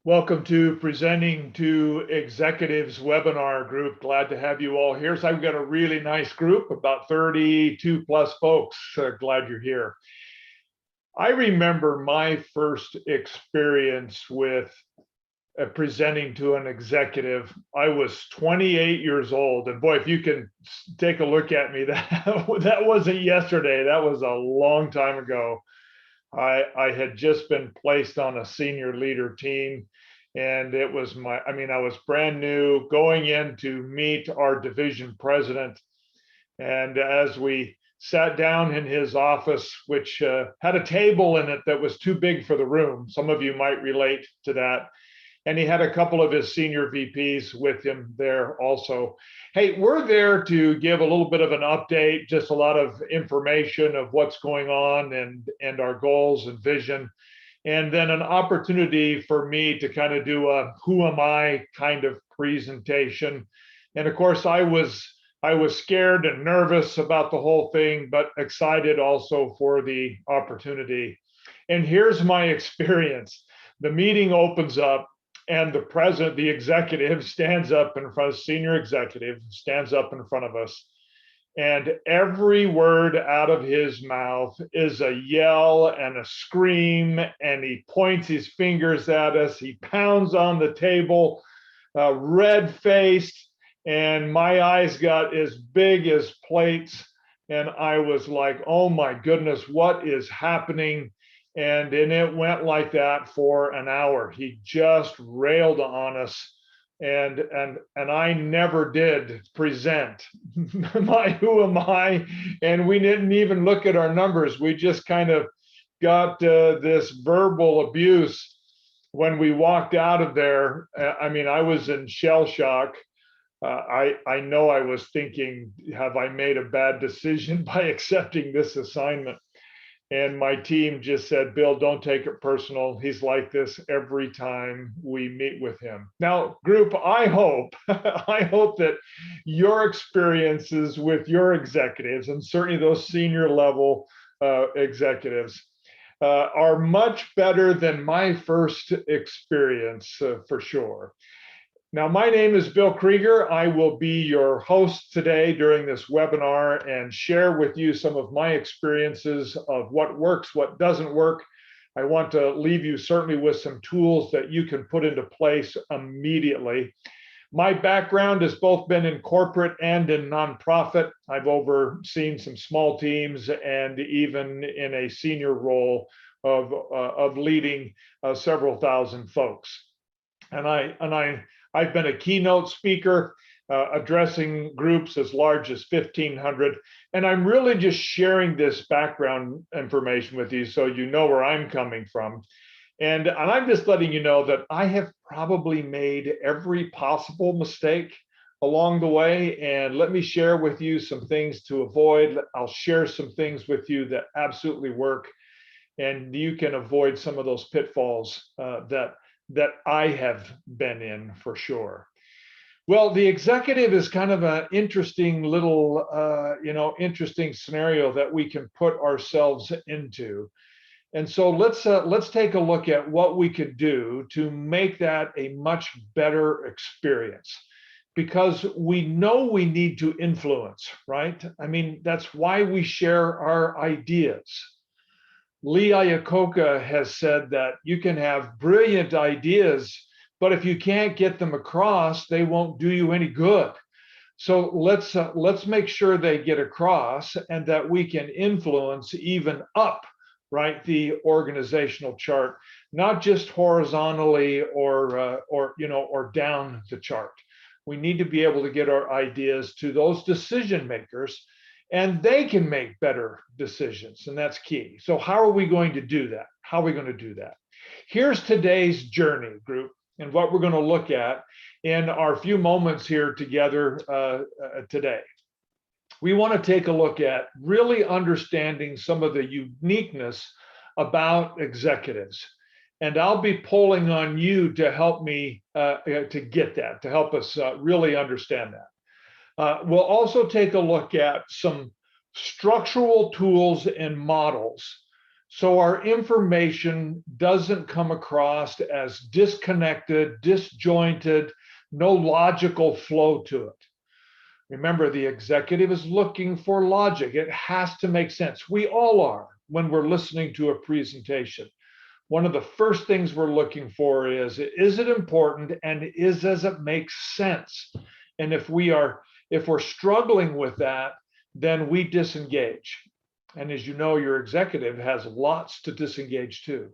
Welcome to Presenting to Executives webinar group. Glad to have you all here. So I've got a really nice group, about 32 plus folks. Glad you're here. I remember my first experience with presenting to an executive. I was 28 years old. And boy, if you can take a look at me, that wasn't yesterday. That was a long time ago. I had just been placed on a senior leader team, and it was I was brand new going in to meet our division president. And as we sat down in his office, which had a table in it that was too big for the room, some of you might relate to that. And he had a couple of his senior VPs with him there also. Hey, we're there to give a little bit of an update, just a lot of information of what's going on and our goals and vision. And then an opportunity for me to kind of do a who am I kind of presentation. And of course, I was scared and nervous about the whole thing, but excited also for the opportunity. And here's my experience. The meeting opens up, and the president, the executive, stands up in front of senior executive, stands up in front of us. And every word out of his mouth is a yell and a scream. And he points his fingers at us. He pounds on the table, red faced. And my eyes got as big as plates. And I was like, oh my goodness, what is happening? And it went like that for an hour. He just railed on us, and I never did present my who am I, and we didn't even look at our numbers. We just kind of got this verbal abuse when we walked out of there. I was in shell shock. I know I was thinking, have I made a bad decision by accepting this assignment? And my team just said, Bill, don't take it personal. He's like this every time we meet with him. Now, group, I hope that your experiences with your executives, and certainly those senior level executives, are much better than my first experience, for sure. Now, my name is Bill Kreiger. I will be your host today during this webinar and share with you some of my experiences of what works, what doesn't work. I want to leave you certainly with some tools that you can put into place immediately. My background has both been in corporate and in nonprofit. I've overseen some small teams and even in a senior role of leading several thousand folks. And I've been a keynote speaker, addressing groups as large as 1,500. And I'm really just sharing this background information with you so you know where I'm coming from. And I'm just letting you know that I have probably made every possible mistake along the way. And let me share with you some things to avoid. I'll share some things with you that absolutely work. And you can avoid some of those pitfalls that I have been in, for sure. Well, the executive is kind of an interesting little, interesting scenario that we can put ourselves into. And so let's take a look at what we could do to make that a much better experience, because we know we need to influence, right? I mean, that's why we share our ideas. Lee Iacocca has said that you can have brilliant ideas, but if you can't get them across, they won't do you any good. So let's make sure they get across and that we can influence even up, right, the organizational chart, not just horizontally or down the chart. We need to be able to get our ideas to those decision makers, and they can make better decisions, and that's key. So how are we going to do that? How are we going to do that? Here's today's journey, group, and what we're going to look at in our few moments here together today. We want to take a look at really understanding some of the uniqueness about executives. And I'll be pulling on you to help me to get that, to help us really understand that. We'll also take a look at some structural tools and models so our information doesn't come across as disconnected, disjointed, no logical flow to it. Remember, the executive is looking for logic. It has to make sense. We all are when we're listening to a presentation. One of the first things we're looking for is it important, and does it make sense? And if we're struggling with that, then we disengage. And as you know, your executive has lots to disengage too.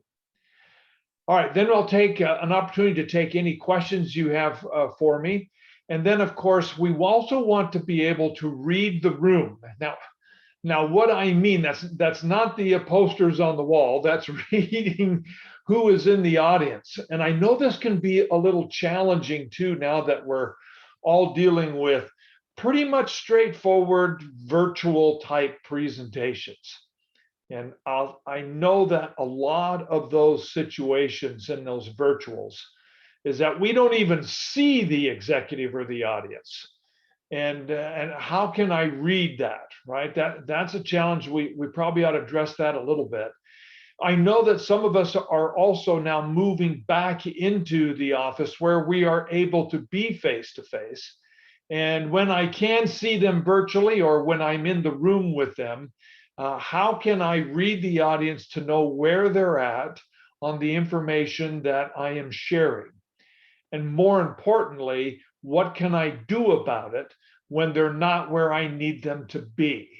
All right, then I'll take an opportunity to take any questions you have for me. And then, of course, we also want to be able to read the room. Now, what I mean, that's not the posters on the wall. That's reading who is in the audience. And I know this can be a little challenging too, now that we're all dealing with pretty much straightforward virtual type presentations. And I know that a lot of those situations in those virtuals is that we don't even see the executive or the audience. And how can I read that, right? That's a challenge. We probably ought to address that a little bit. I know that some of us are also now moving back into the office where we are able to be face to face. And when I can see them virtually, or when I'm in the room with them, how can I read the audience to know where they're at on the information that I am sharing? And more importantly, what can I do about it when they're not where I need them to be?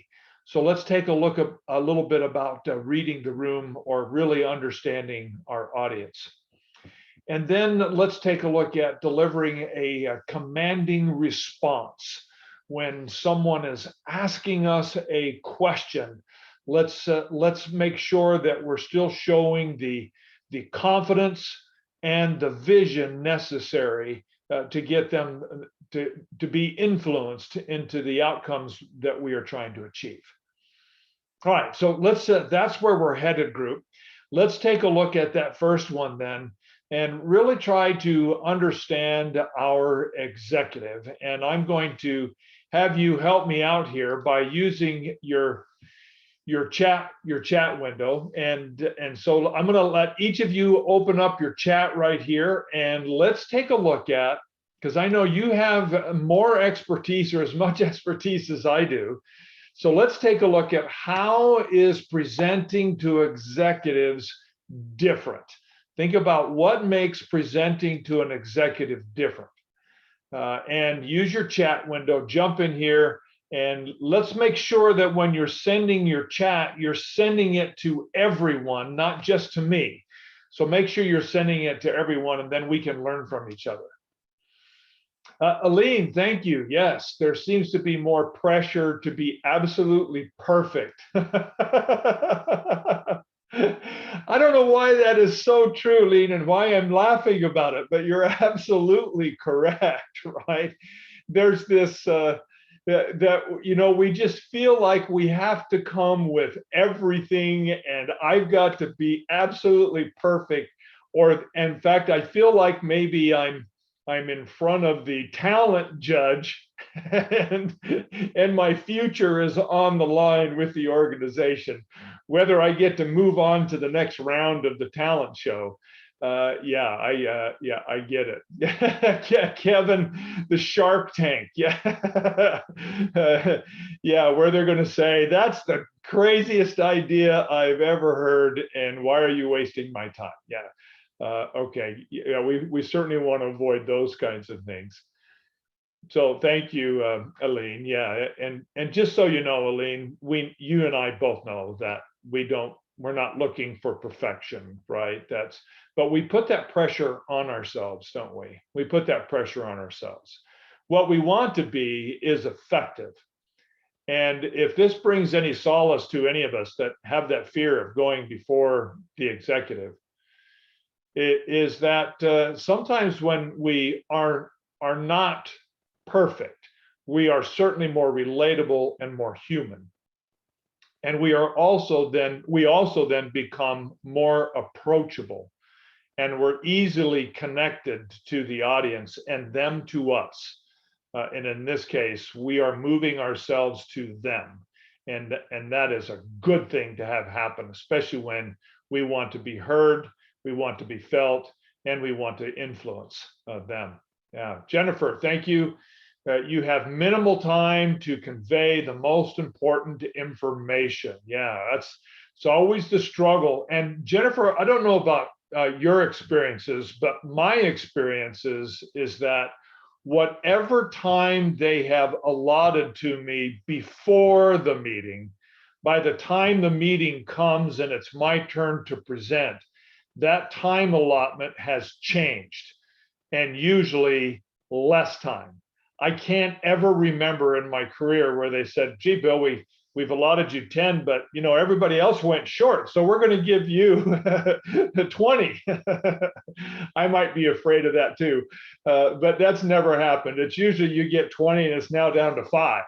So let's take a look at a little bit about reading the room, or really understanding our audience. And then let's take a look at delivering a commanding response. When someone is asking us a question, let's make sure that we're still showing the confidence and the vision necessary to get them to be influenced into the outcomes that we are trying to achieve. All right, so that's where we're headed, group. Let's take a look at that first one then, and really try to understand our executive. And I'm going to have you help me out here by using your chat window. And so I'm going to let each of you open up your chat right here, and let's take a look at, because I know you have more expertise, or as much expertise as I do. So let's take a look at how is presenting to executives different. Think about what makes presenting to an executive different. And use your chat window, jump in here, and let's make sure that when you're sending your chat, you're sending it to everyone, not just to me. So make sure you're sending it to everyone, and then we can learn from each other. Aline, thank you. Yes, there seems to be more pressure to be absolutely perfect. I don't know why that is so true, Aline, and why I'm laughing about it, but you're absolutely correct, right? There's this, we just feel like we have to come with everything, and I've got to be absolutely perfect. Or in fact, I feel like maybe I'm in front of the talent judge, and my future is on the line with the organization, whether I get to move on to the next round of the talent show. I get it. Yeah, Kevin, the Shark Tank. Yeah, where they're going to say, that's the craziest idea I've ever heard, and why are you wasting my time? Yeah. Okay, yeah, we certainly want to avoid those kinds of things. So thank you, Aline. Yeah, and just so you know, Aline, you and I both know that we're not looking for perfection, right? But we put that pressure on ourselves, don't we? We put that pressure on ourselves. What we want to be is effective. And if this brings any solace to any of us that have that fear of going before the executive, is that sometimes when we are not perfect, we are certainly more relatable and more human. And we also then become more approachable, and we're easily connected to the audience and them to us. And in this case, we are moving ourselves to them. And that is a good thing to have happen, especially when we want to be heard, we want to be felt, and we want to influence them. Yeah, Jennifer, thank you. You have minimal time to convey the most important information. Yeah, it's always the struggle. And Jennifer, I don't know about your experiences, but my experiences is that whatever time they have allotted to me before the meeting, by the time the meeting comes and it's my turn to present, that time allotment has changed, and usually less time. I can't ever remember in my career where they said, gee, Bill, we've allotted you 10, but everybody else went short, so we're going to give you 20. I might be afraid of that too, but that's never happened. It's usually you get 20 and it's now down to 5.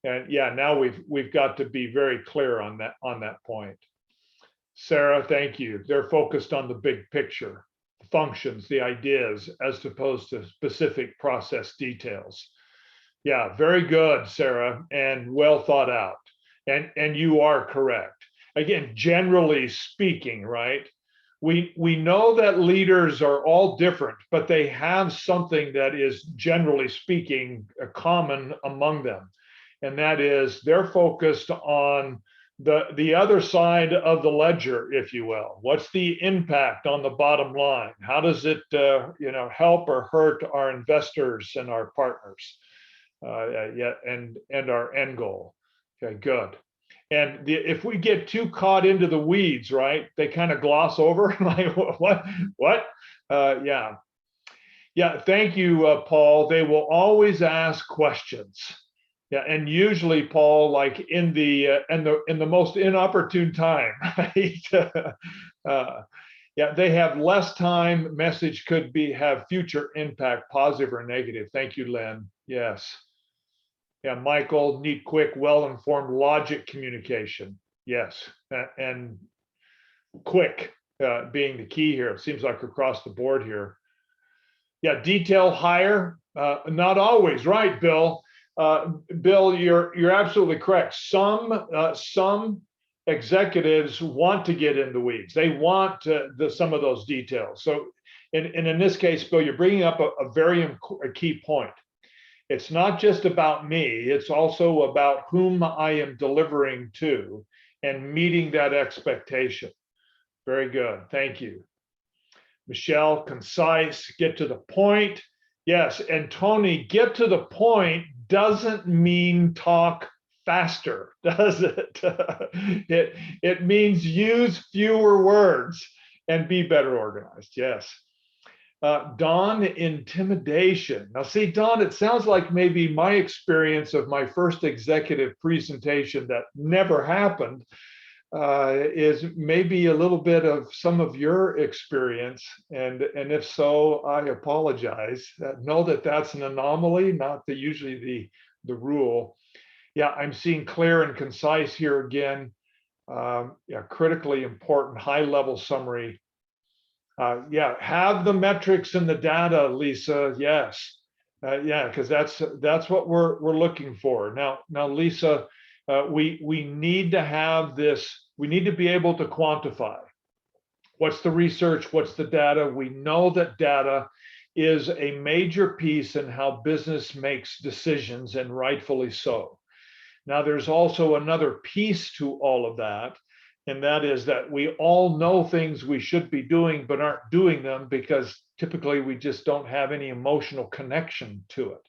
And yeah, now we've got to be very clear on that point. Sarah, thank you. They're focused on the big picture, the functions, the ideas, as opposed to specific process details. Yeah, very good, Sarah, and well thought out. And you are correct. Again, generally speaking, right? We know that leaders are all different, but they have something that is, generally speaking, common among them. And that is they're focused on the other side of the ledger, if you will. What's the impact on the bottom line? How does it help or hurt our investors and our partners? And our end goal. Okay, good. And if we get too caught into the weeds, right, they kind of gloss over. Like, what? Yeah. Thank you, Paul. They will always ask questions. Yeah, and usually, Paul, like in the most inopportune time, right? Yeah, they have less time. Message could have future impact, positive or negative. Thank you, Len. Yes. Yeah, Michael, neat, quick, well-informed logic communication. Yes, and quick being the key here. It seems like across the board here. Yeah, detail higher, not always, right, Bill? Bill, you're absolutely correct. Some executives want to get in the weeds. They want some of those details. So, in this case, Bill, you're bringing up a very key point. It's not just about me. It's also about whom I am delivering to and meeting that expectation. Very good. Thank you. Michelle, concise, get to the point. Yes, and Tony, get to the point doesn't mean talk faster, does it? It means use fewer words and be better organized. Yes. Don, intimidation. Now, see, Don, it sounds like maybe my experience of my first executive presentation that never happened is maybe a little bit of some of your experience. And if so, I apologize. Know that that's an anomaly, not usually the rule. Yeah, I'm seeing clear and concise here again. Yeah, critically important, high-level summary. Yeah, have the metrics and the data, Lisa. Yes, yeah, because that's what we're looking for. Now, Lisa, we need to have this. We need to be able to quantify. What's the research? What's the data? We know that data is a major piece in how business makes decisions, and rightfully so. Now, there's also another piece to all of that. And that is that we all know things we should be doing, but aren't doing them because typically we just don't have any emotional connection to it.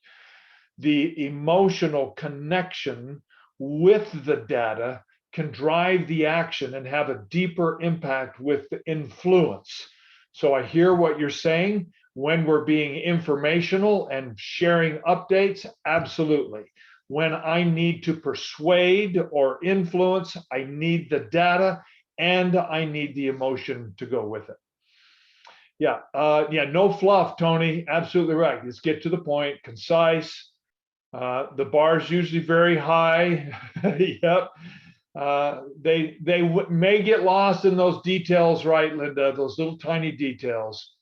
The emotional connection with the data can drive the action and have a deeper impact with the influence. So I hear what you're saying. When we're being informational and sharing updates, absolutely. When I need to persuade or influence, I need the data and I need the emotion to go with it. Yeah, no fluff, Tony. Absolutely right. Let's get to the point, concise. The bar is usually very high. Yep. They may get lost in those details, right, Linda? Those little tiny details.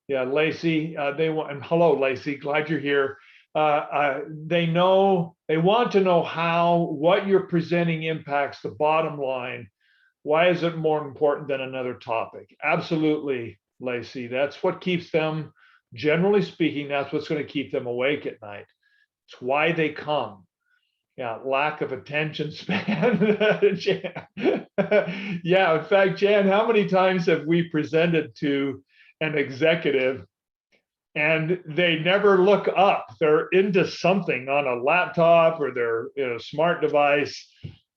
Yeah, Lacey, and hello, Lacey. Glad you're here. They want to know how what you're presenting impacts the bottom line. Why is it more important than another topic? Absolutely, Lacey. That's what keeps them, generally speaking, that's what's going to keep them awake at night. It's why they come. Yeah, lack of attention span. Yeah, in fact, Jan, how many times have we presented to an executive and they never look up? They're into something on a laptop or their smart device.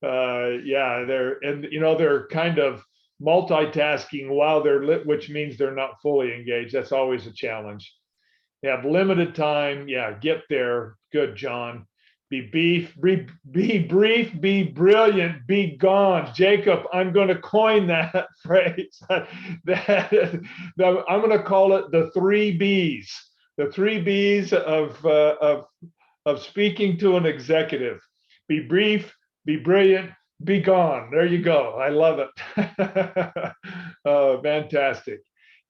Yeah, they're kind of multitasking while they're lit, which means they're not fully engaged. That's always a challenge. They have limited time. Yeah, get there. Good, John. Be brief, be brilliant, be gone. Jacob, I'm going to coin that phrase. I'm going to call it the 3 Bs. The 3 Bs of speaking to an executive. Be brief, be brilliant, be gone. There you go. I love it. Oh, fantastic.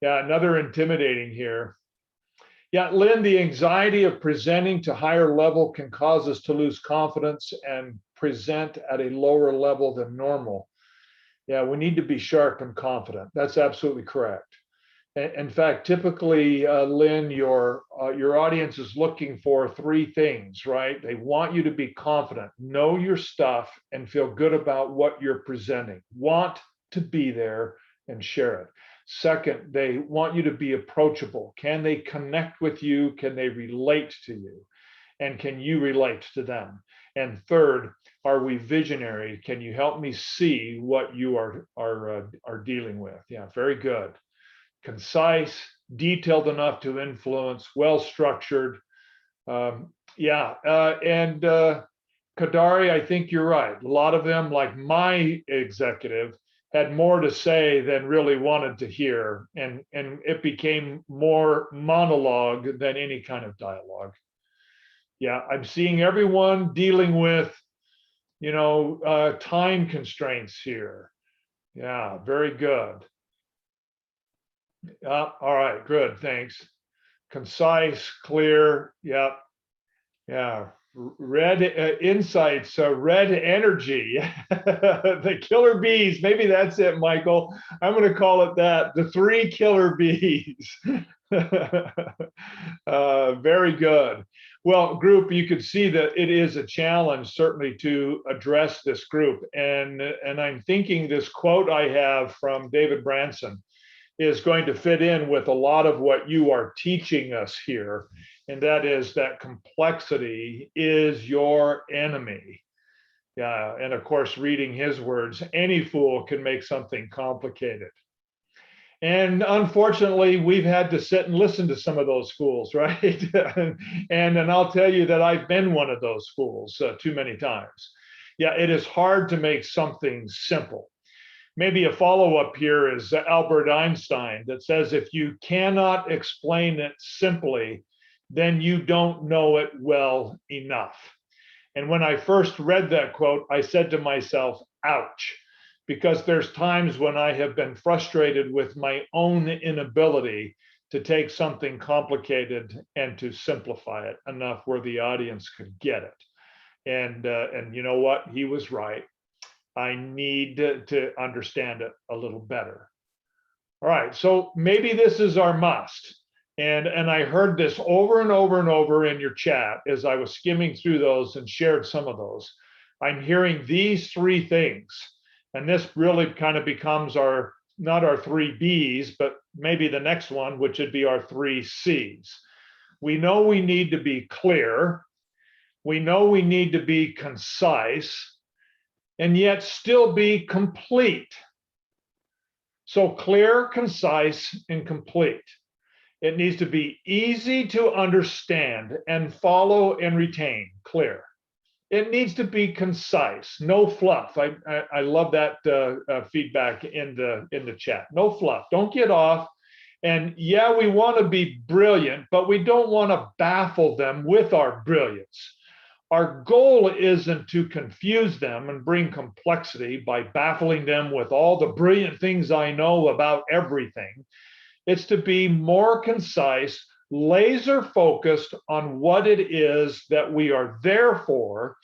Yeah, another intimidating here. Yeah, Lynn, the anxiety of presenting to higher level can cause us to lose confidence and present at a lower level than normal. Yeah, we need to be sharp and confident. That's absolutely correct. In fact, typically, Lynn, your audience is looking for 3 things, right? They want you to be confident, know your stuff, and feel good about what you're presenting. Want to be there and share it. Second, they want you to be approachable. Can they connect with you? Can they relate to you? And can you relate to them? And third, are we visionary? Can you help me see what you are dealing with? Yeah, very good. Concise, detailed enough to influence, well-structured. Yeah, and Kadari, I think you're right. A lot of them, like my executive, had more to say than really wanted to hear, and it became more monologue than any kind of dialogue. Yeah, I'm seeing everyone dealing with, time constraints here. Yeah, very good. All right, good, thanks. Concise, clear, yep, yeah. Red insights, red energy, the killer bees. Maybe that's it, Michael. I'm going to call it that, the 3 killer bees. Very good. Well, group, you could see that it is a challenge, certainly, to address this group. And I'm thinking this quote I have from David Branson is going to fit in with a lot of what you are teaching us here. And that is that complexity is your enemy. Yeah, and of course, reading his words, any fool can make something complicated. And unfortunately, we've had to sit and listen to some of those fools, right? and I'll tell you that I've been one of those fools too many times. Yeah, it is hard to make something simple. Maybe a follow-up here is Albert Einstein that says, if you cannot explain it simply, then you don't know it well enough. And when I first read that quote, I said to myself, ouch, because there's times when I have been frustrated with my own inability to take something complicated and to simplify it enough where the audience could get it. And you know what? He was right. I need to understand it a little better. All right, so maybe this is our must. And I heard this over and over and over in your chat as I was skimming through those and shared some of those. I'm hearing these 3 things. And this really kind of becomes not our 3 Bs, but maybe the next one, which would be our 3 Cs. We know we need to be clear. We know we need to be concise, and yet still be complete. So clear, concise, and complete. It needs to be easy to understand and follow and retain. Clear. It needs to be concise, no fluff. I love that feedback in the chat. No fluff. Don't get off. And yeah, we want to be brilliant, but we don't want to baffle them with our brilliance. Our goal isn't to confuse them and bring complexity by baffling them with all the brilliant things I know about everything. It's to be more concise, laser focused on what it is that we are there for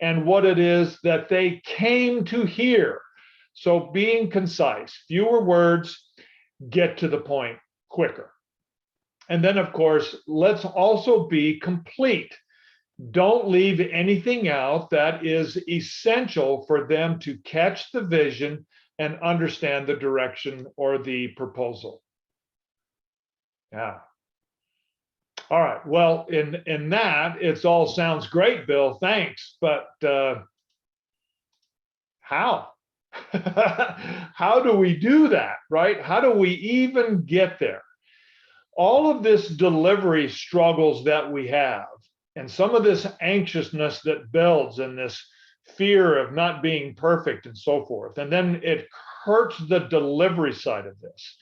and what it is that they came to hear. So being concise, fewer words, get to the point quicker. And then, of course, let's also be complete. Don't leave anything out that is essential for them to catch the vision and understand the direction or the proposal. Yeah. All right. Well, in that, it's all sounds great, Bill. Thanks. But how? How do we do that, right? How do we even get there? All of this delivery struggles that we have, and some of this anxiousness that builds and this fear of not being perfect and so forth. And then it hurts the delivery side of this,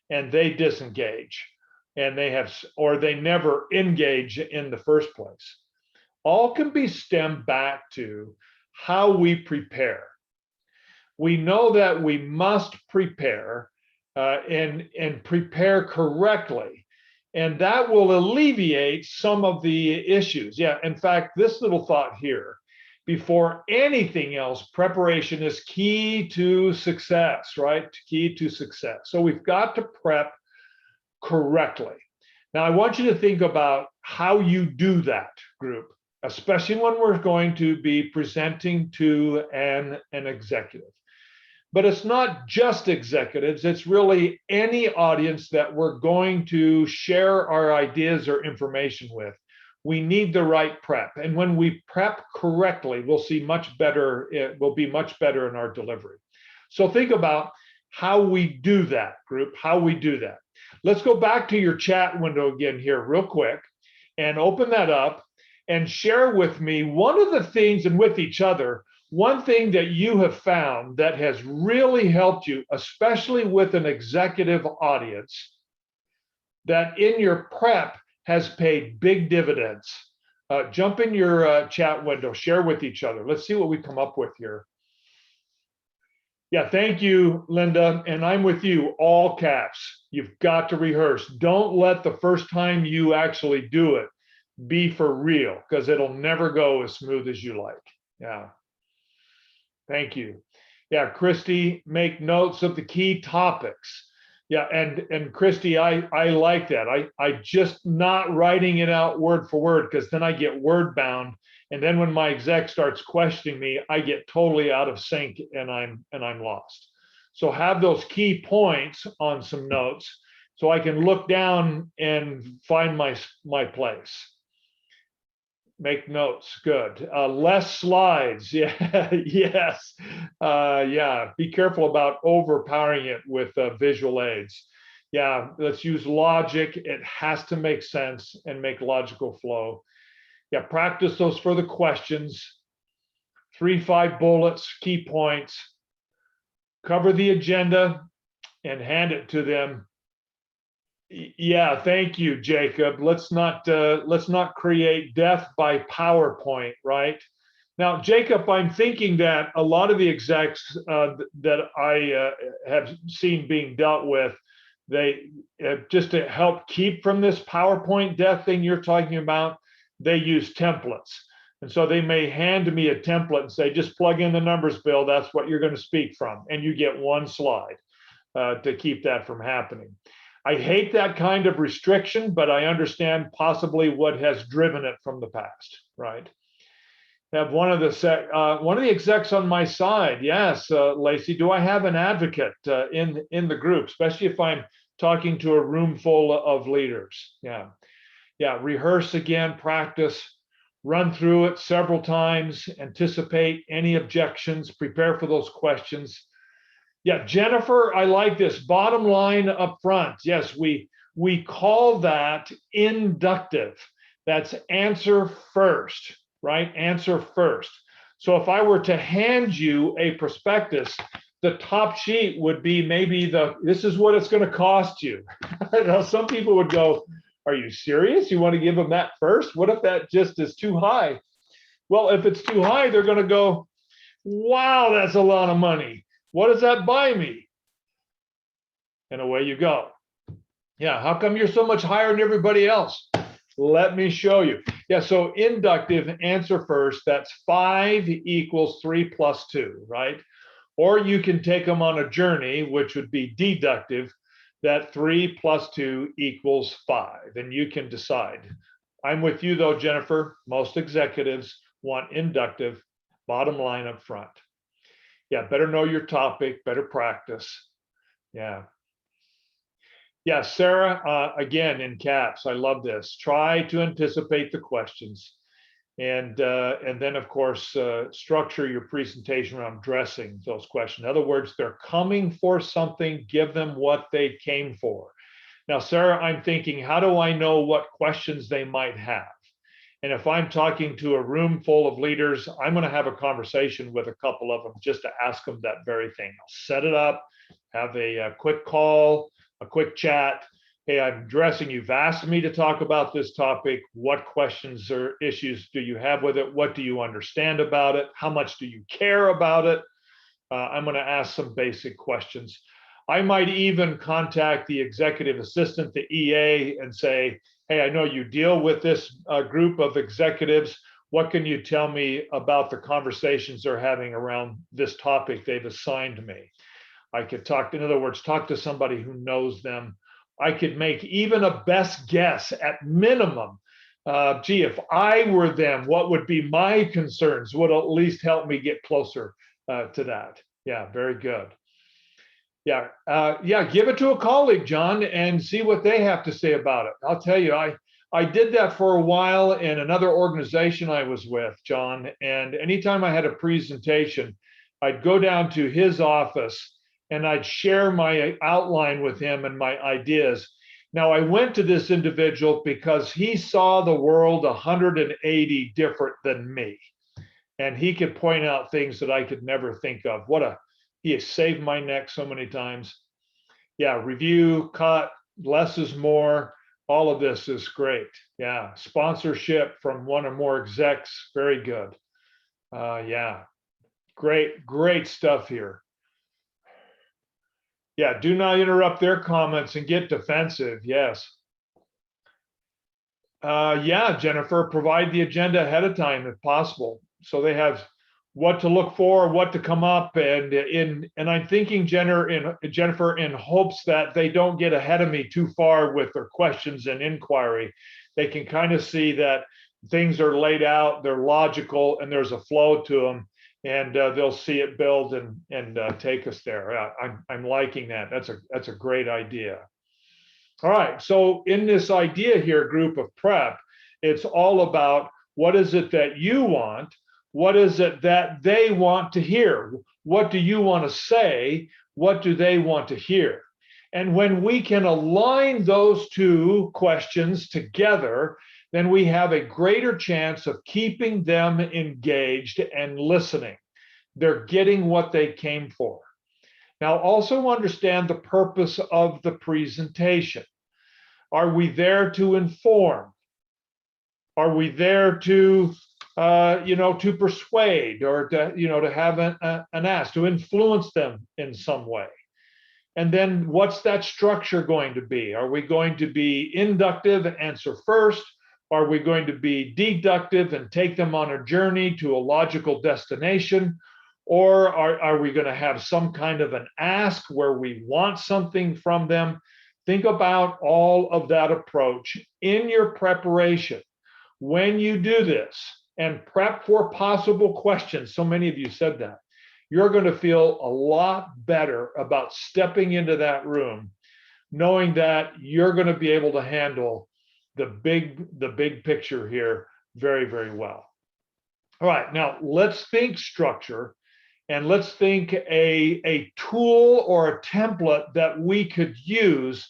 and they disengage, and they never engage in the first place. All can be stemmed back to how we prepare. We know that we must prepare and prepare correctly. And that will alleviate some of the issues. Yeah, in fact, this little thought here, before anything else, preparation is key to success, right? Key to success. So we've got to prep correctly. Now, I want you to think about how you do that, group, especially when we're going to be presenting to an executive. But it's not just executives, it's really any audience that we're going to share our ideas or information with. We need the right prep. And when we prep correctly, we'll see much better, it will be much better in our delivery. So think about how we do that, group, how we do that. Let's go back to your chat window again here real quick and open that up and share with me one of the things, and with each other, one thing that you have found that has really helped you, especially with an executive audience, that in your prep has paid big dividends. Jump in your chat window, share with each other. Let's see what we come up with here. Yeah, thank you, Linda. And I'm with you, all caps. You've got to rehearse. Don't let the first time you actually do it be for real, because it'll never go as smooth as you like. Yeah. Thank you. Yeah, Christy, make notes of the key topics. Yeah, and Christy, I like that. I just not writing it out word for word, because then I get word bound, and then when my exec starts questioning me, I get totally out of sync and I'm lost. So have those key points on some notes so I can look down and find my place. Make notes, good. Less slides, yeah, yes. Yeah, be careful about overpowering it with visual aids. Yeah, let's use logic. It has to make sense and make logical flow. Yeah, practice those for the questions. 3-5 bullets, key points. Cover the agenda and hand it to them. Yeah, thank you, Jacob. Let's not create death by PowerPoint, right? Now, Jacob, I'm thinking that a lot of the execs that I have seen being dealt with, they just to help keep from this PowerPoint death thing you're talking about, they use templates. And so they may hand me a template and say, just plug in the numbers, Bill, that's what you're going to speak from. And you get one slide to keep that from happening. I hate that kind of restriction, but I understand possibly what has driven it from the past, right? I have one of the execs on my side. Yes, Lacey, do I have an advocate in the group, especially if I'm talking to a room full of leaders? Yeah, yeah, rehearse again, practice, run through it several times, anticipate any objections, prepare for those questions. Yeah, Jennifer, I like this. Bottom line up front. Yes, we call that inductive. That's answer first, right? Answer first. So if I were to hand you a prospectus, the top sheet would be maybe this is what it's going to cost you. Now, some people would go, are you serious? You want to give them that first? What if that just is too high? Well, if it's too high, they're going to go, wow, that's a lot of money. What does that buy me? And away you go. Yeah, how come you're so much higher than everybody else? Let me show you. Yeah, so inductive, answer first. That's 5 equals 3 plus 2, right? Or you can take them on a journey, which would be deductive, that 3 plus 2 equals 5. And you can decide. I'm with you though, Jennifer. Most executives want inductive, bottom line up front. Yeah, better know your topic, better practice. Yeah. Yeah, Sarah, again, in caps, I love this. Try to anticipate the questions. And then, of course, structure your presentation around addressing those questions. In other words, they're coming for something, give them what they came for. Now, Sarah, I'm thinking, how do I know what questions they might have? And if I'm talking to a room full of leaders, I'm going to have a conversation with a couple of them just to ask them that very thing. I'll set it up, have a quick call, a quick chat. Hey, I'm addressing, you've asked me to talk about this topic. What questions or issues do you have with it? What do you understand about it? How much do you care about it? I'm going to ask some basic questions. I might even contact the executive assistant, the EA, and say, hey, I know you deal with this group of executives. What can you tell me about the conversations they're having around this topic they've assigned me? I could talk, in other words, talk to somebody who knows them. I could make even a best guess at minimum. Gee, if I were them, what would be my concerns? Would at least help me get closer to that. Yeah, very good. Yeah, give it to a colleague, John, and see what they have to say about it. I'll tell you, I did that for a while in another organization I was with, John, and anytime I had a presentation, I'd go down to his office and I'd share my outline with him and my ideas. Now, I went to this individual because he saw the world 180 different than me, and he could point out things that I could never think of. He has saved my neck so many times. Yeah, review, cut, less is more. All of this is great. Yeah, sponsorship from one or more execs, very good. Yeah, great stuff here. Yeah, do not interrupt their comments and get defensive. Yes. Yeah, Jennifer, provide the agenda ahead of time if possible, so they have what to look for, what to come up, and I'm thinking, Jennifer, in hopes that they don't get ahead of me too far with their questions and inquiry. They can kind of see that things are laid out, they're logical, and there's a flow to them, and they'll see it build and take us there. I'm liking that. That's a great idea. All right, so in this idea here, group of prep, it's all about what is it that you want? What is it that they want to hear? What do you want to say? What do they want to hear? And when we can align those two questions together, then we have a greater chance of keeping them engaged and listening. They're getting what they came for. Now, also understand the purpose of the presentation. Are we there to inform? Are we there to to persuade, or to have an ask, to influence them in some way? And then what's that structure going to be? Are we going to be inductive, answer first? Are we going to be deductive and take them on a journey to a logical destination? Or are we going to have some kind of an ask where we want something from them? Think about all of that approach in your preparation. When you do this and prep for possible questions, so many of you said that, you're going to feel a lot better about stepping into that room, knowing that you're going to be able to handle the big picture here very, very well. All right, now let's think structure, and let's think a tool or a template that we could use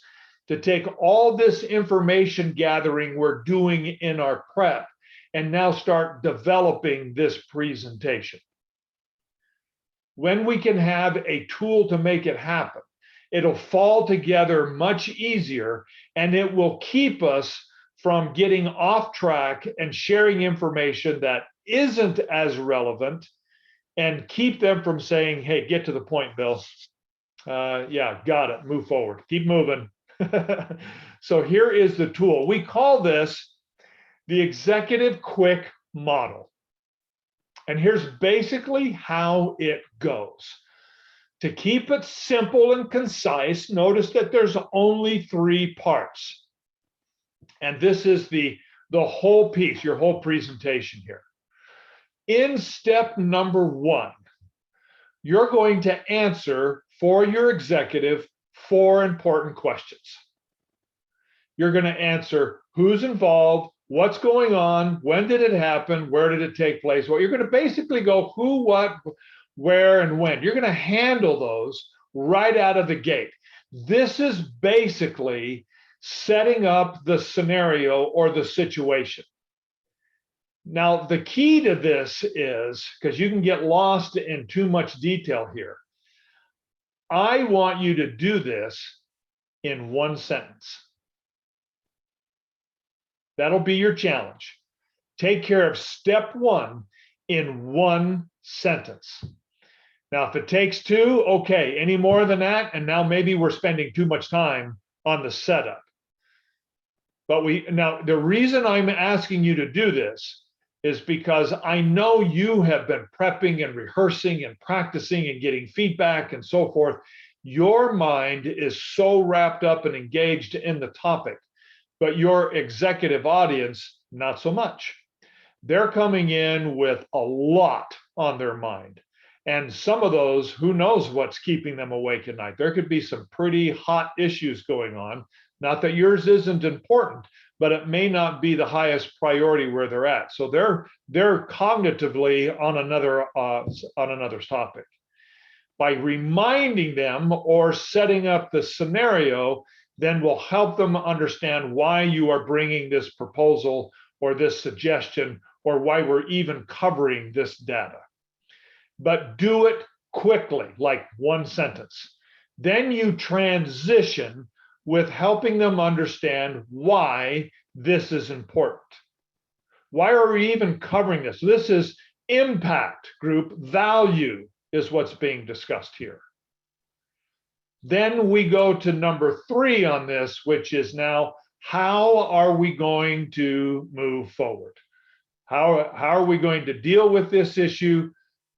to take all this information gathering we're doing in our prep and now start developing this presentation. When we can have a tool to make it happen, it'll fall together much easier, and it will keep us from getting off track and sharing information that isn't as relevant, and keep them from saying, hey, get to the point, Bill. Yeah, got it, move forward, keep moving. So here is the tool. We call this the executive quick model. And here's basically how it goes. To keep it simple and concise, notice that there's only 3 parts. And this is the whole piece, your whole presentation here. In step number 1, you're going to answer for your executive 4 important questions. You're going to answer who's involved, what's going on, when did it happen, where did it take place. Well, you're going to basically go who, what, where, and when. You're going to handle those right out of the gate. This is basically setting up the scenario or the situation. Now, the key to this is, because you can get lost in too much detail here, I want you to do this in 1 sentence. That'll be your challenge. Take care of step 1 in 1 sentence. Now, if it takes 2, okay, any more than that, and now maybe we're spending too much time on the setup. But now the reason I'm asking you to do this is because I know you have been prepping and rehearsing and practicing and getting feedback and so forth. Your mind is so wrapped up and engaged in the topic, but your executive audience, not so much. They're coming in with a lot on their mind. And some of those, who knows what's keeping them awake at night? There could be some pretty hot issues going on. Not that yours isn't important, but it may not be the highest priority where they're at. So they're cognitively on another topic. By reminding them or setting up the scenario, then we'll help them understand why you are bringing this proposal or this suggestion or why we're even covering this data. But do it quickly, like 1 sentence. Then you transition with helping them understand why this is important. Why are we even covering this? This is impact group, value is what's being discussed here. Then we go to number 3 on this, which is now, how are we going to move forward? How are we going to deal with this issue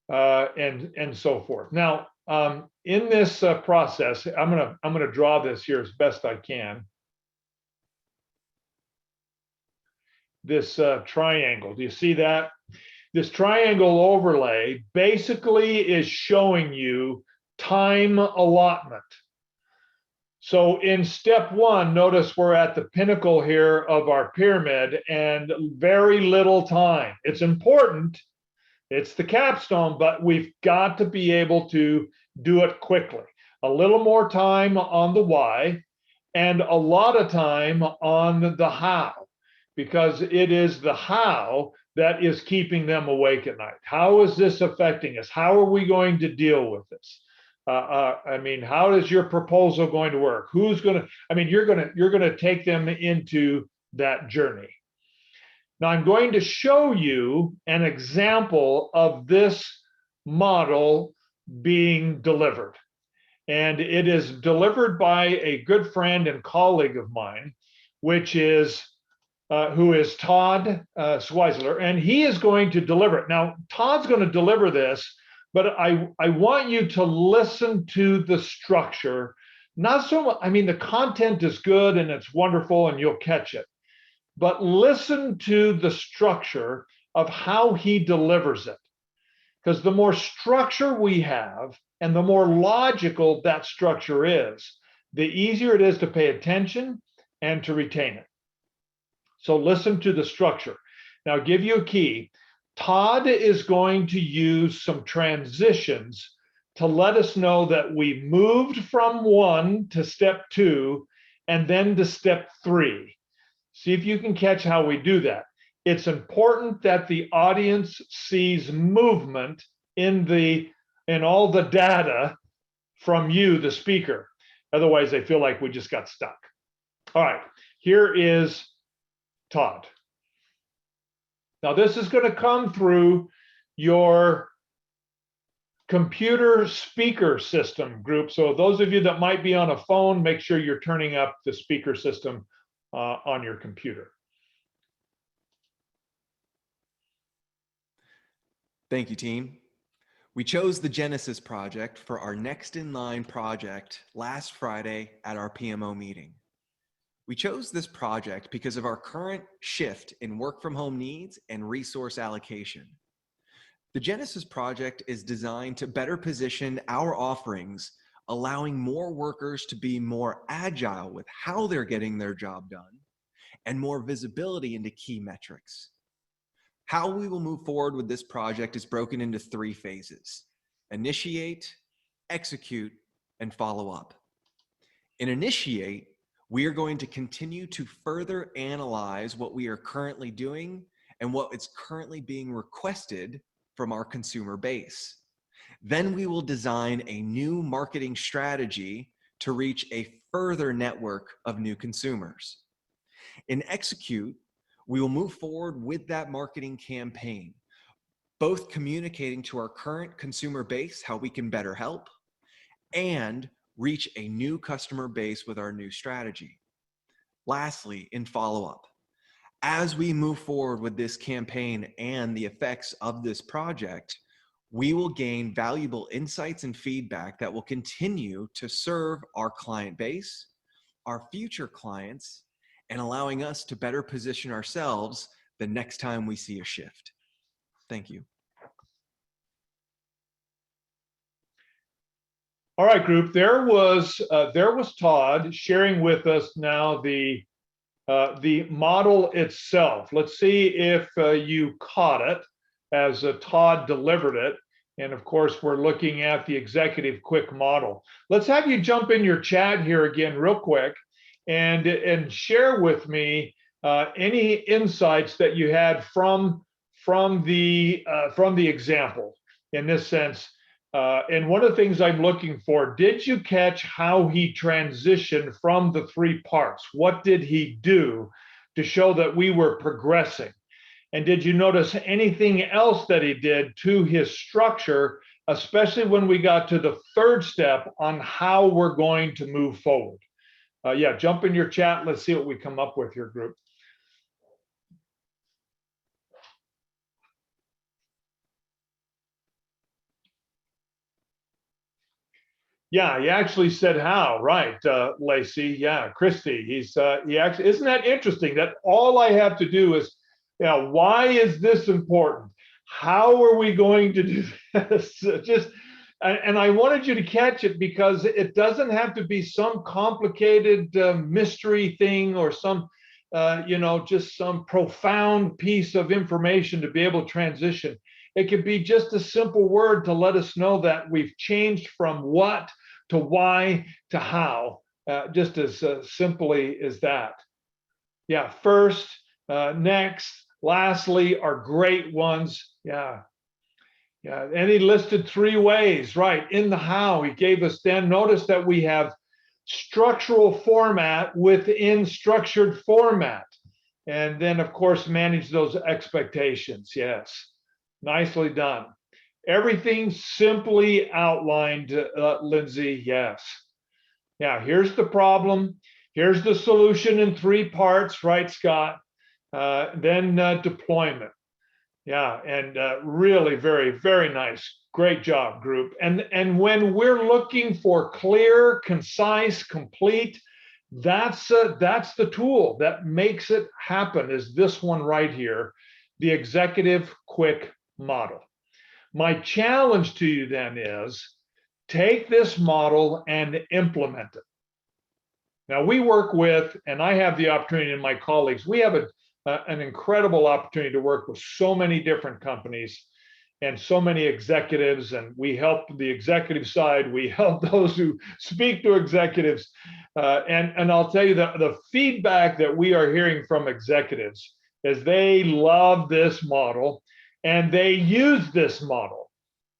and so forth? Now, in this process, I'm gonna draw this here as best I can. This triangle, do you see that? This triangle overlay basically is showing you time allotment. So in step 1, notice we're at the pinnacle here of our pyramid and very little time. It's important, it's the capstone, but we've got to be able to do it quickly. A little more time on the why and a lot of time on the how, because it is the how that is keeping them awake at night. How is this affecting us? How are we going to deal with this? I mean, how is your proposal going to work? Who's going to, I mean, you're going to take them into that journey. Now I'm going to show you an example of this model being delivered. And it is delivered by a good friend and colleague of mine, which is, who is Todd Schweisler, and he is going to deliver it. Now, Todd's going to deliver this, but I want you to listen to the structure. Not so much, I mean, the content is good and it's wonderful and you'll catch it, but listen to the structure of how he delivers it. Because the more structure we have and the more logical that structure is, the easier it is to pay attention and to retain it. So listen to the structure. Now, I'll give you a key. Todd is going to use some transitions to let us know that we moved from 1 to step 2 and then to step 3. See if you can catch how we do that. It's important that the audience sees movement in all the data from you, the speaker. Otherwise, they feel like we just got stuck. All right, here is Todd. Now, this is going to come through your computer speaker system group. So those of you that might be on a phone, make sure you're turning up the speaker system on your computer. Thank you, team. We chose the Genesis project for our next in line project last Friday at our PMO meeting. We chose this project because of our current shift in work from home needs and resource allocation. The Genesis project is designed to better position our offerings, allowing more workers to be more agile with how they're getting their job done and more visibility into key metrics. How we will move forward with this project is broken into 3 phases: initiate, execute, and follow up. In initiate, we are going to continue to further analyze what we are currently doing and what is currently being requested from our consumer base. Then we will design a new marketing strategy to reach a further network of new consumers. In execute, we will move forward with that marketing campaign, both communicating to our current consumer base how we can better help and reach a new customer base with our new strategy. Lastly, in follow-up, as we move forward with this campaign and the effects of this project, we will gain valuable insights and feedback that will continue to serve our client base, our future clients, and allowing us to better position ourselves the next time we see a shift. Thank you. All right, group. There was Todd sharing with us now the model itself. Let's see if you caught it as Todd delivered it. And of course, we're looking at the executive quick model. Let's have you jump in your chat here again real quick and share with me any insights that you had from the example in this sense. And one of the things I'm looking for, did you catch how he transitioned from the 3 parts? What did he do to show that we were progressing? And did you notice anything else that he did to his structure, especially when we got to the 3rd step on how we're going to move forward? Yeah, jump in your chat. Let's see what we come up with here, group. Yeah, he actually said how, right, Lacey? Yeah, Christy. He actually, isn't that interesting that all I have to do is, why is this important? How are we going to do this? And I wanted you to catch it because it doesn't have to be some complicated mystery thing or some, just some profound piece of information to be able to transition. It could be just a simple word to let us know that we've changed from what to why to how, just as simply as that. Yeah, first, next, lastly are great ones. Yeah. Yeah, and he listed 3 ways, right? In the how, he gave us then, notice that we have structural format within structured format. And then, of course, manage those expectations. Yes. Nicely done. Everything simply outlined, Lindsay. Yes. Yeah, here's the problem. Here's the solution in 3 parts, right, Scott? Then deployment. Yeah, and really very, very nice. Great job, group. And when we're looking for clear, concise, complete, that's the tool that makes it happen, is this one right here, the executive quick model. My challenge to you then is take this model and implement it. Now we work with, and I have the opportunity, and my colleagues, we have an incredible opportunity to work with so many different companies and so many executives, and we help the executive side, we help those who speak to executives, and I'll tell you that the feedback that we are hearing from executives is they love this model and they use this model.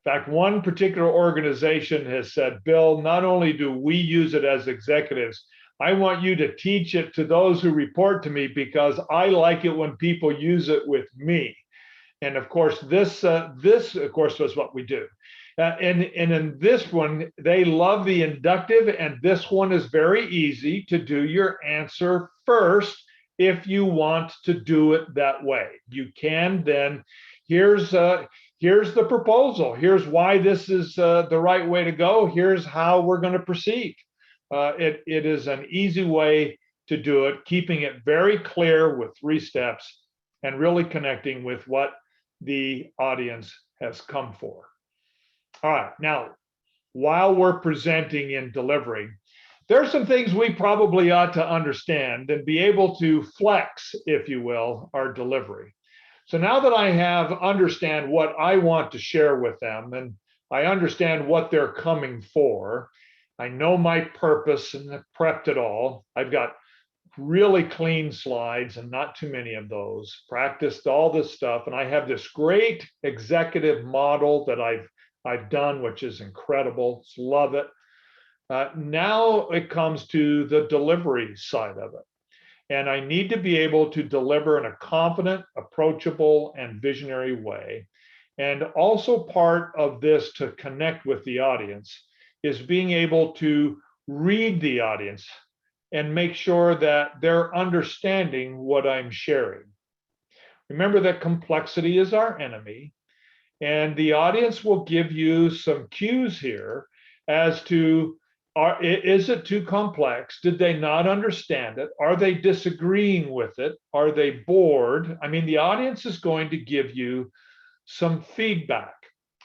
In fact, one particular organization has said, Bill, not only do we use it as executives, I want you to teach it to those who report to me because I like it when people use it with me. And of course, this of course, was what we do. And in this one, they love the inductive, and this one is very easy to do your answer first if you want to do it that way. You can then, here's the proposal. Here's why this is the right way to go. Here's how we're going to proceed. It is an easy way to do it, keeping it very clear with 3 steps and really connecting with what the audience has come for. All right, now, while we're presenting and delivering, there's some things we probably ought to understand and be able to flex, if you will, our delivery. So now that I understand what I want to share with them, and I understand what they're coming for, I know my purpose and have prepped it all. I've got really clean slides and not too many of those, practiced all this stuff, and I have this great executive model that I've done, which is incredible. Love it. Now it comes to the delivery side of it. And I need to be able to deliver in a confident, approachable, and visionary way. And also part of this to connect with the audience is being able to read the audience and make sure that they're understanding what I'm sharing. Remember that complexity is our enemy. And the audience will give you some cues here as to, is it too complex? Did they not understand it? Are they disagreeing with it? Are they bored? I mean, the audience is going to give you some feedback,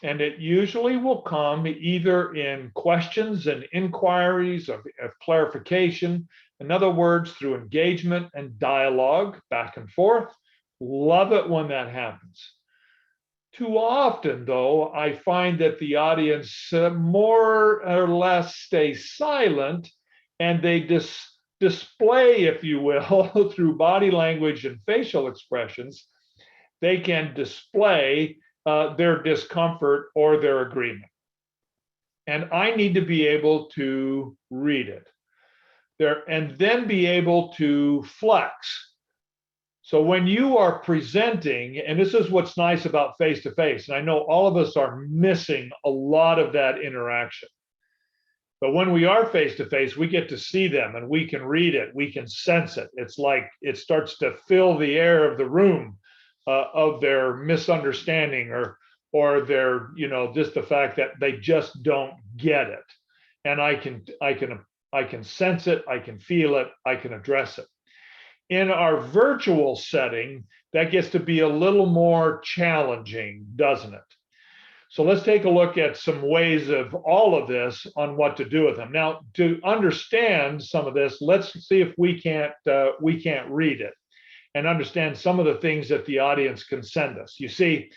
and it usually will come either in questions and inquiries of clarification. In other words, through engagement and dialogue back and forth. Love it when that happens. Too often, though, I find that the audience more or less stays silent, and they display, if you will, through body language and facial expressions, they can display their discomfort or their agreement. And I need to be able to read it there and then be able to flex. So when you are presenting, and this is what's nice about face-to-face, and I know all of us are missing a lot of that interaction. But when we are face-to-face, we get to see them and we can read it, we can sense it. It's like it starts to fill the air of the room of their misunderstanding or their, just the fact that they just don't get it. And I can sense it, I can feel it, I can address it. In our virtual setting, that gets to be a little more challenging, doesn't it? So let's take a look at some ways of all of this on what to do with them. Now, to understand some of this, let's see if we can't read it and understand some of the things that the audience can send us. You see,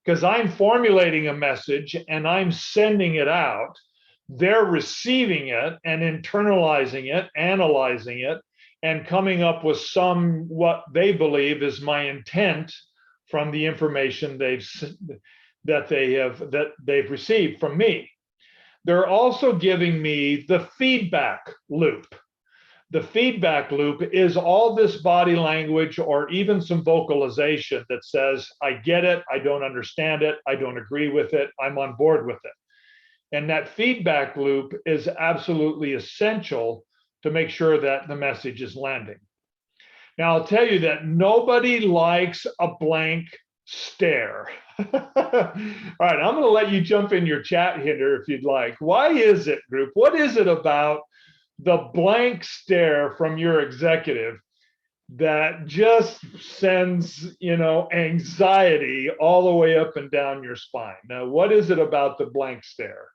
because I'm formulating a message and I'm sending it out, they're receiving it and internalizing it, analyzing it, and coming up with what they believe is my intent from the information that they've received from me. They're also giving me the feedback loop. The feedback loop is all this body language or even some vocalization that says, I get it, I don't understand it, I don't agree with it, I'm on board with it. And that feedback loop is absolutely essential to make sure that the message is landing. Now, I'll tell you that nobody likes a blank stare. All right, I'm going to let you jump in your chat here if you'd like. Why is it, group? What is it about the blank stare from your executive that just sends, anxiety all the way up and down your spine? Now, what is it about the blank stare?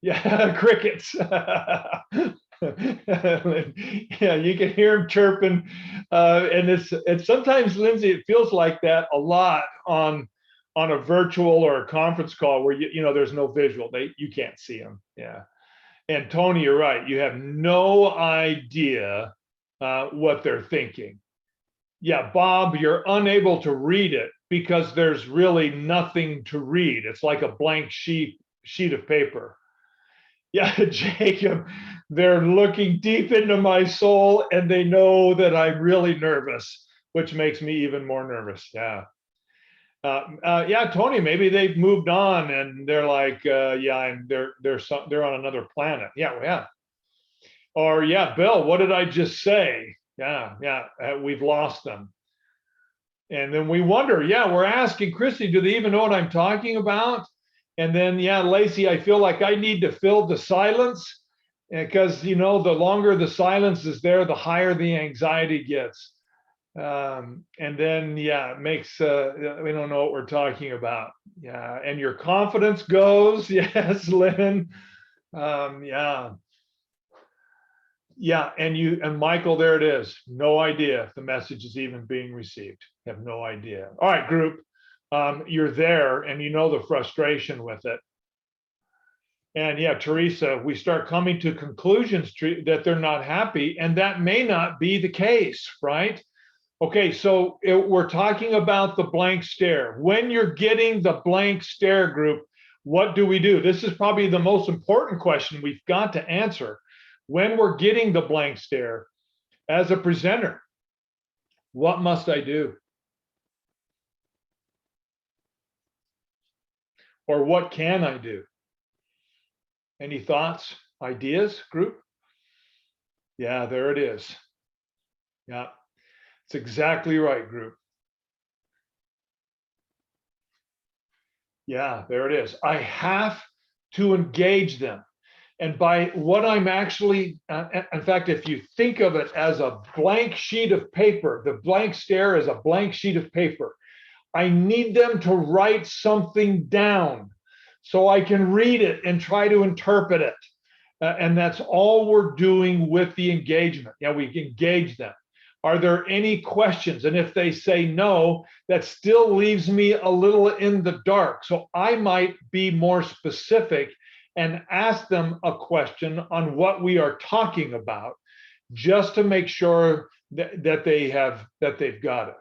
Yeah, crickets. Yeah, you can hear them chirping, and it's sometimes, Lindsay, it feels like that a lot on a virtual or a conference call where there's no visual. You can't see them. Yeah, and Tony, you're right. You have no idea what they're thinking. Yeah, Bob, you're unable to read it because there's really nothing to read. It's like a blank sheet of paper. Yeah, Jacob, they're looking deep into my soul and they know that I'm really nervous, which makes me even more nervous. Yeah. Yeah, Tony, maybe they've moved on and they're like, yeah, they're on another planet. Yeah, yeah. Or yeah, Bill, what did I just say? Yeah, yeah, we've lost them. And then we wonder, yeah, we're asking Christy, do they even know what I'm talking about? And then, yeah, Lacey, I feel like I need to fill the silence because, the longer the silence is there, the higher the anxiety gets. And then, yeah, it makes, we don't know what we're talking about. Yeah. And your confidence goes. Yes, Lynn. Yeah. Yeah, and Michael, there it is. No idea if the message is even being received. Have no idea. All right, group, you're there, and you know the frustration with it. And yeah, Teresa, we start coming to conclusions that they're not happy, and that may not be the case, right? Okay, so we're talking about the blank stare. When you're getting the blank stare, group, what do we do? This is probably the most important question we've got to answer. When we're getting the blank stare, as a presenter, what must I do? Or what can I do? Any thoughts, ideas, group? Yeah, there it is. Yeah, it's exactly right, group. Yeah, there it is. I have to engage them. And by what I'm actually, in fact, if you think of it as a blank sheet of paper, the blank stare is a blank sheet of paper. I need them to write something down so I can read it and try to interpret it. And that's all we're doing with the engagement. Yeah, we engage them. Are there any questions? And if they say no, that still leaves me a little in the dark. So I might be more specific and ask them a question on what we are talking about, just to make sure that they've got it.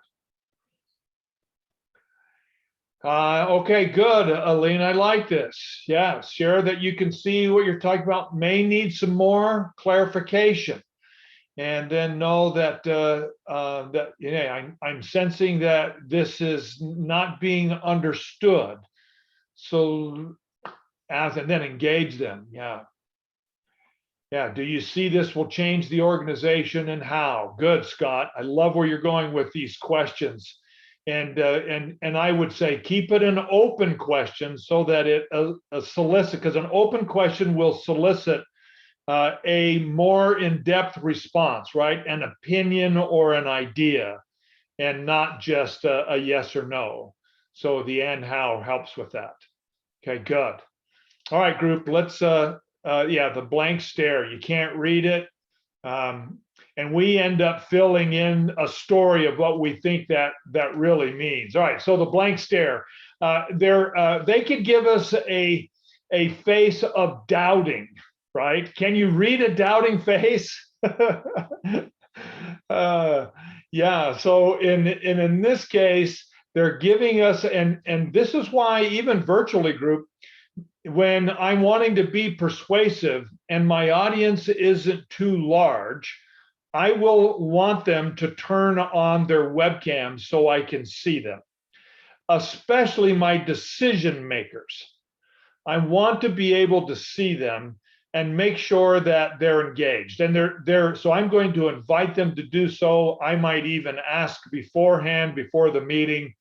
Okay, good, Aline. I like this. Yeah, share that you can see what you're talking about. May need some more clarification, and then know that I'm sensing that this is not being understood. So, and then engage them. Yeah. Yeah. Do you see this will change the organization and how? Good, Scott. I love where you're going with these questions. And I would say keep it an open question so that it solicits, because an open question will solicit a more in-depth response, right? An opinion or an idea, and not just a yes or no. So the and how helps with that. Okay, good. All right, group, let's, yeah, the blank stare, you can't read it. And we end up filling in a story of what we think that really means. All right, so the blank stare, they could give us a face of doubting, right? Can you read a doubting face? Yeah, so in this case, they're giving us, and this is why even virtually, group, when I'm wanting to be persuasive and my audience isn't too large, I will want them to turn on their webcam so I can see them, especially my decision makers. I want to be able to see them and make sure that they're engaged. And so I'm going to invite them to do so. I might even ask beforehand, before the meeting,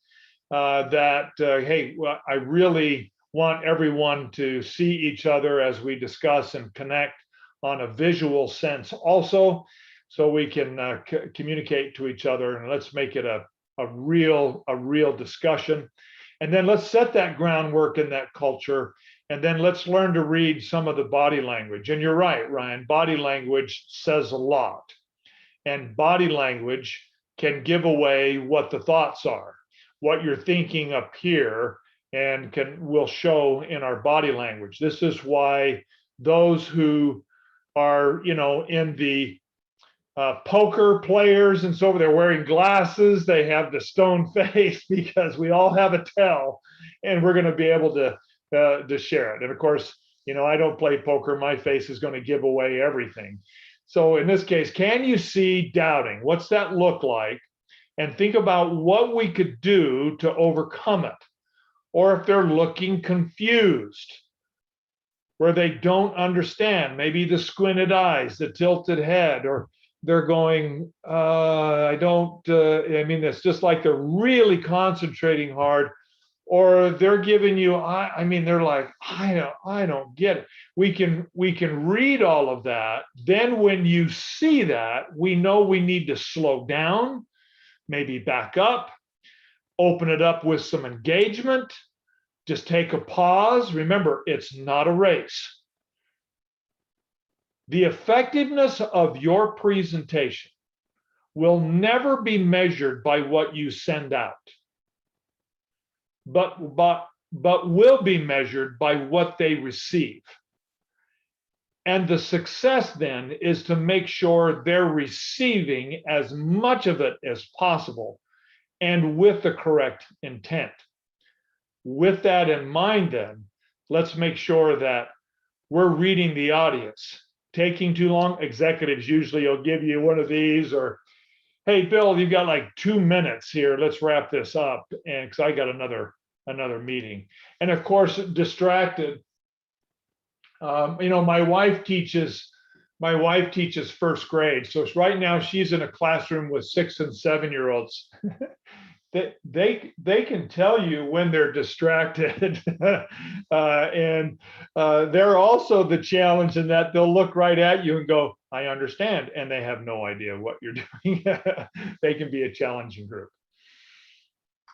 hey, well, I really want everyone to see each other as we discuss and connect on a visual sense also, so we can communicate to each other, and let's make it a real discussion. And then let's set that groundwork in that culture, and then let's learn to read some of the body language. And you're right, Ryan, body language says a lot, and body language can give away what the thoughts are, what you're thinking up here, and will show in our body language. This is why those who are, in the poker players and so they're wearing glasses, they have the stone face, because we all have a tell, and we're going to be able to share it. And of course, I don't play poker. My face is going to give away everything. So in this case, can you see doubting? What's that look like? And think about what we could do to overcome it. Or if they're looking confused, where they don't understand, maybe the squinted eyes, the tilted head, or they're going, it's just like they're really concentrating hard, or they're giving you, they're like, I don't get it. We can read all of that. Then when you see that, we know we need to slow down, maybe back up, open it up with some engagement, just take a pause. Remember, it's not a race. The effectiveness of your presentation will never be measured by what you send out, but will be measured by what they receive. And the success then is to make sure they're receiving as much of it as possible and with the correct intent. With that in mind, then, let's make sure that we're reading the audience. Taking too long, executives usually will give you one of these, or, hey, Bill, you've got like 2 minutes here. Let's wrap this up. And because I got another meeting. And of course, distracted. My wife teaches first grade. So right now she's in a classroom with 6 and 7-year-olds. They can tell you when they're distracted. And they're also the challenge in that they'll look right at you and go, I understand. And they have no idea what you're doing. They can be a challenging group.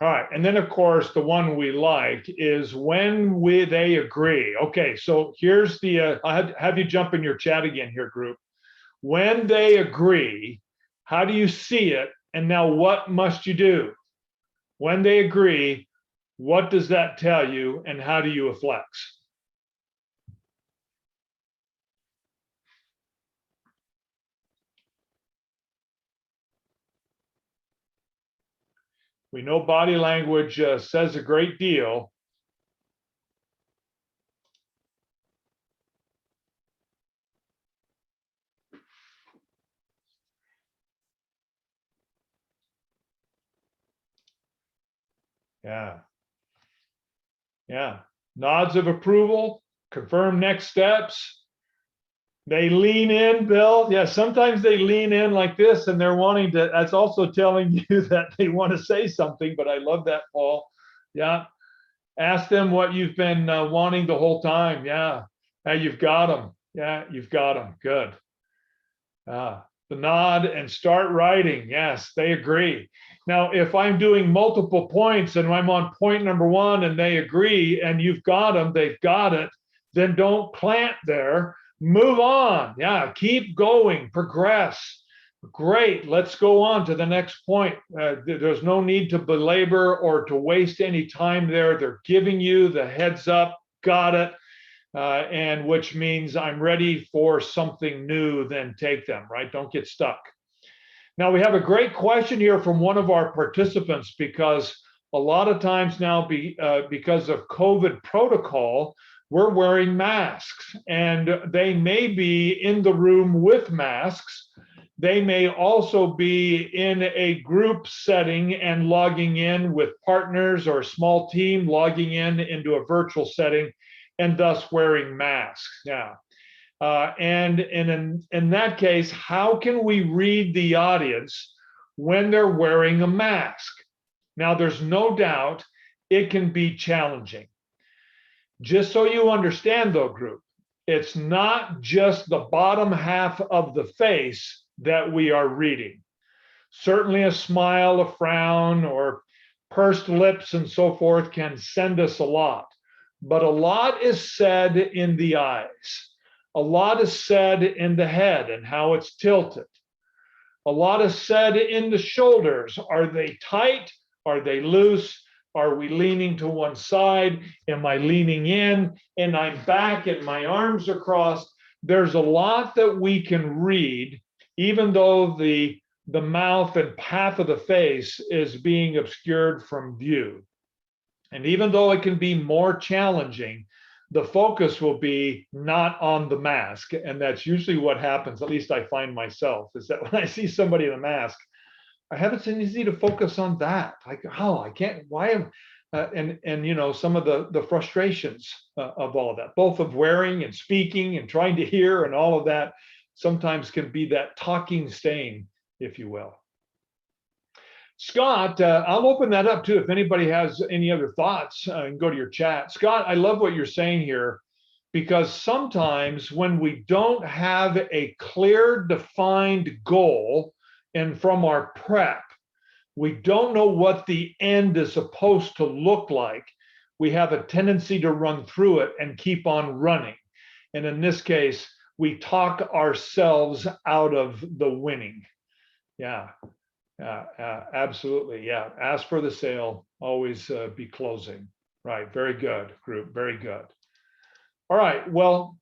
All right. And then, of course, the one we like is when they agree. Okay. So here's the, I'll have you jump in your chat again here, group. When they agree, how do you see it? And now what must you do? When they agree, what does that tell you and how do you flex? We know body language says a great deal. Yeah. Yeah. Nods of approval, confirm next steps. They lean in, Bill. Yeah, sometimes they lean in like this and they're wanting to, that's also telling you that they want to say something, but I love that, Paul. Yeah. Ask them what you've been wanting the whole time. Yeah. Hey, you've got them. Yeah, you've got them. Good. The nod and start writing. Yes, they agree. Now, if I'm doing multiple points and I'm on point number 1 and they agree and you've got them, they've got it, then don't plant there. Move on. Yeah, keep going, progress. Great. Let's go on to the next point. There's no need to belabor or to waste any time there. They're giving you the heads up. Got it. And which means I'm ready for something new, then take them, right? Don't get stuck. Now, we have a great question here from one of our participants, because a lot of times now, because of COVID protocol, we're wearing masks, and they may be in the room with masks. They may also be in a group setting and logging in with partners or a small team logging into a virtual setting, and thus wearing masks. Yeah. And in that case, how can we read the audience when they're wearing a mask? Now, there's no doubt it can be challenging. Just so you understand, though, group, it's not just the bottom half of the face that we are reading. Certainly a smile, a frown, or pursed lips and so forth can send us a lot. But a lot is said in the eyes. A lot is said in the head and how it's tilted. A lot is said in the shoulders. Are they tight? Are they loose? Are we leaning to one side? Am I leaning in and I'm back and my arms are crossed? There's a lot that we can read, even though the mouth and half of the face is being obscured from view. And even though it can be more challenging, the focus will be not on the mask. And that's usually what happens, at least I find myself, is that when I see somebody in a mask, I have a tendency to focus on that. Like, oh, I can't, why am, and you know, some of the frustrations of all of that, both of wearing and speaking and trying to hear and all of that, sometimes can be that talking stain, if you will. Scott, I'll open that up too. If anybody has any other thoughts, and go to your chat. Scott, I love what you're saying here, because sometimes when we don't have a clear, defined goal, and from our prep, we don't know what the end is supposed to look like, we have a tendency to run through it and keep on running. And in this case, we talk ourselves out of the winning. Yeah. Absolutely. Yeah. Ask for the sale, always be closing. Right. Very good, group. Very good. All right. Well,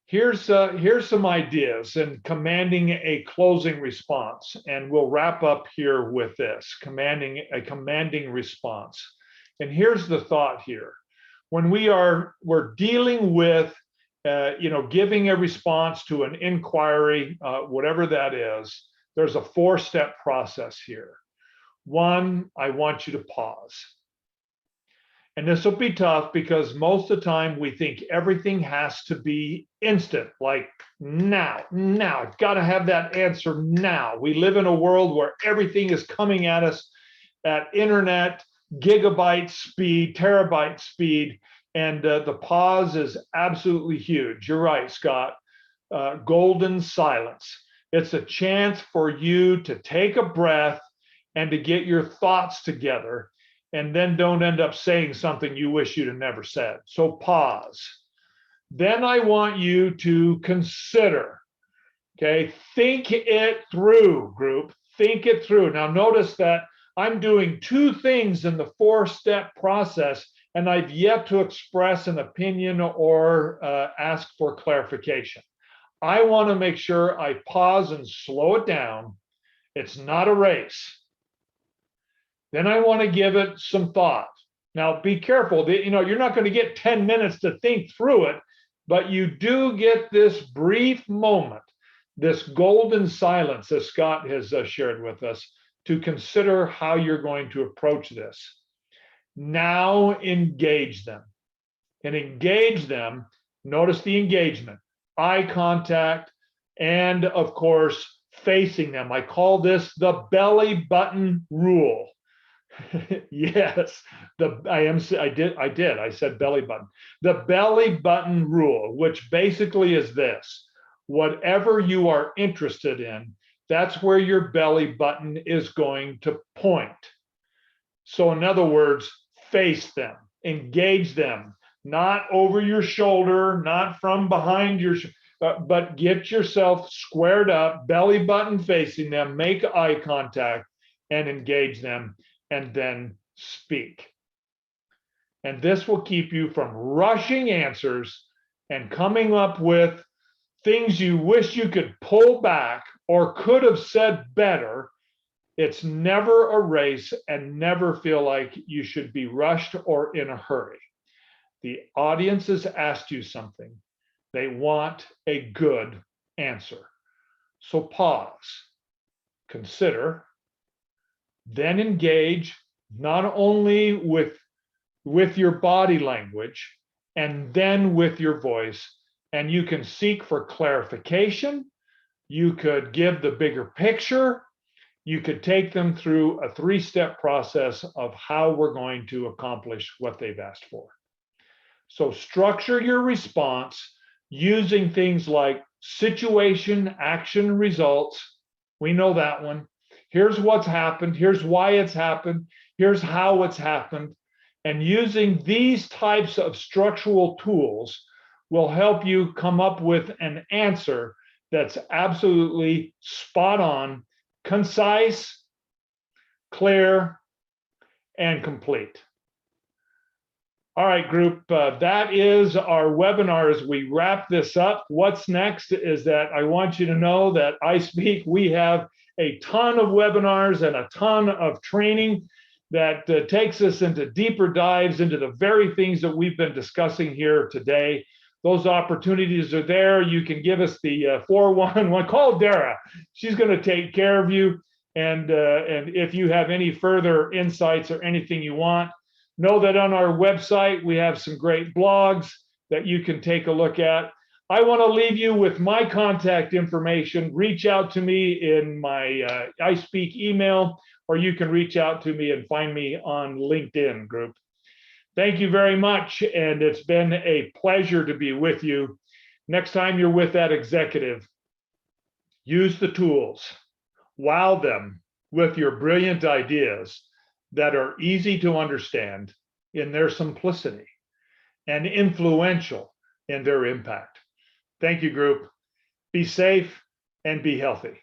here's some ideas in commanding a closing response, and we'll wrap up here with this: commanding response. And here's the thought here: when we're dealing with giving a response to an inquiry, whatever that is, there's a 4-step process here. 1, I want you to pause. And this will be tough because most of the time we think everything has to be instant, like now, I've got to have that answer now. We live in a world where everything is coming at us at internet, gigabyte speed, terabyte speed, and the pause is absolutely huge. You're right, Scott. Golden silence. It's a chance for you to take a breath and to get your thoughts together, and then don't end up saying something you wish you'd have never said. So pause. Then I want you to consider, okay? Think it through, group. Think it through. Now notice that I'm doing 2 things in the 4-step process, and I've yet to express an opinion or ask for clarification. I want to make sure I pause and slow it down. It's not a race. Then I want to give it some thought. Now, be careful. You're not going to get 10 minutes to think through it, but you do get this brief moment, this golden silence that Scott has shared with us, to consider how you're going to approach this. Now engage them. And engage them, notice the engagement, eye contact, and of course, facing them. I call this the belly button rule. Yes, I said belly button. The belly button rule, which basically is this: whatever you are interested in, that's where your belly button is going to point. So in other words, face them, engage them, not over your shoulder, not from behind your, but get yourself squared up, belly button facing them, make eye contact and engage them, and then speak. And this will keep you from rushing answers and coming up with things you wish you could pull back or could have said better. It's never a race, and never feel like you should be rushed or in a hurry. The audience has asked you something. They want a good answer. So pause, consider, then engage not only with your body language and then with your voice. And you can seek for clarification. You could give the bigger picture. You could take them through a 3-step process of how we're going to accomplish what they've asked for. So structure your response using things like situation, action, results. We know that one. Here's what's happened. Here's why it's happened. Here's how it's happened. And using these types of structural tools will help you come up with an answer that's absolutely spot on, concise, clear, and complete. All right, group, that is our webinar. As we wrap this up, what's next is that I want you to know that iSpeak, we have a ton of webinars and a ton of training. that takes us into deeper dives into the very things that we've been discussing here today. Those opportunities are there. You can give us the 411. Call Dara. She's going to take care of you. And if you have any further insights or anything you want, know that on our website, we have some great blogs that you can take a look at. I want to leave you with my contact information. Reach out to me in my iSpeak email, or you can reach out to me and find me on LinkedIn group. Thank you very much, and it's been a pleasure to be with you. Next time you're with that executive, use the tools, wow them with your brilliant ideas that are easy to understand in their simplicity and influential in their impact. Thank you, group. Be safe and be healthy.